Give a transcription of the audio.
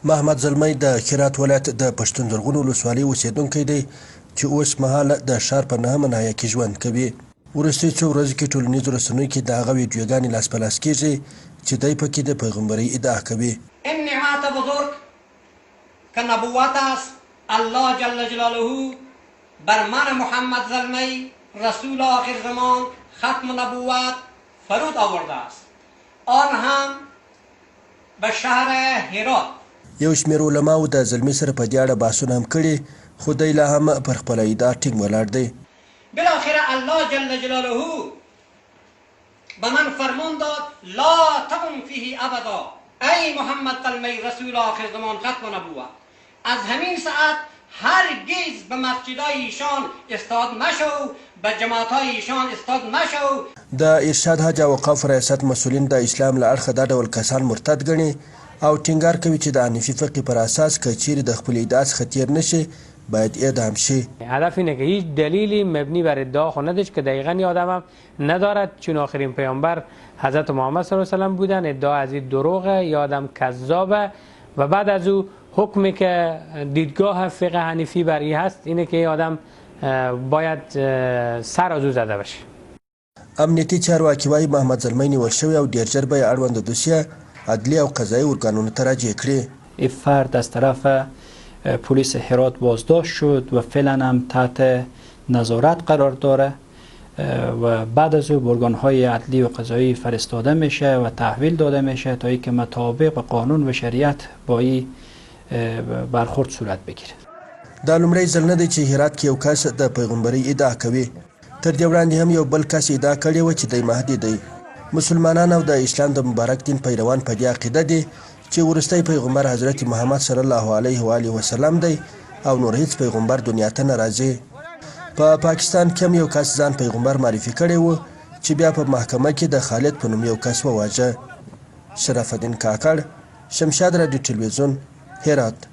محمد زلمی د هیرات ولایت د پښتون زرغون ولسوالۍ اوسېدونکی دی چې اوس مهال د ښار په نهمه ناحیه کې ژوند کوي. وروستۍ څو ورځو کې ټولنیزو رسنیو کې د هغه ویډیوګانې لاس په لاس کېږي چې دی پکې د پیغمبرۍ ادعا کوي. این نعمت بزرگ که نبوت است الله جل جلاله بر من محمد زلمی رسول آخر زمان ختم نبوت فرود آورده است، آن هم به شهر هیرات. یو شمېر علماو د زلمي سره په دې اړه بحثونه هم کړي، خو دی لا هم پر خپله ادعا ټینګ ولاړ دی. بالاخره الله جل جلاله به من فرمان داد لا تقم فیه ابدا ای محمد زلمی رسول آخر زمان ختم نبوت. از همین ساعت هرگز به مسجدهای ایشان استاد مشو، به جماعتهای ایشان استاد مشو. د ارشاد حج او اوقاف ریاست مسئولین د اسلام له اړخه دا ډول کسان مرتد ګڼي او ټینګار کوي چې د حنیفي فقه پر اساس که چیرې د خپل ادعا څخه تیر نشي باید اعدام شي. هدف اینه که هیچ دلیلی مبنی بر ادعا خو نداشت که دقیقا این آدم هم ندارد، چون آخرین پیامبر حضرت محمد صلی الله علیه و سلم بودن. ادعا از این دروغه، یا آدم کذابه و بعد از او حکمی که دیدگاه فقه حنیفی بر این هست اینه که آدم باید سر از او زده بشه. امنیتي چارواکي وایي محمد زلمی نیول شوی او ډېر ژر به یې اړونده دوسیه عدلي او قضایي ارګانونو ته راجع کړي. این فرد از طرف پلیس هیرات بازداشت شد و فعلا هم تحت نظارت قرار داره و بعد از او به ارگان‌های عدلی و قضایی فرستاده میشه و تحویل داده میشه تا اینکه مطابق قانون و شریعت با این برخورد صورت بگیره. دا لومړی ځل نه دی چې هیرات کې یو کس د پیغمبرۍ ادعا کوي. تر دې وړاندې هم یو بل کس ادعا کړې وه چې دی مهدي دی. مسلمانان او د اسلام د مبارک دین پیروان په دې عقیده دي چې وروستی پیغمبر حضرت محمد صلی الله علیه و آله وسلم دی او نور هیڅ پیغمبر دنیا ته نه راځي. په پاکستان کې هم یو کس ځان پیغمبر معرفي کړی و چې بیا په محکمه کې د خالد په نوم یو کس وواژه. شرف الدین کاکړ، شمشاد رادیو تلویزیون، هیرات.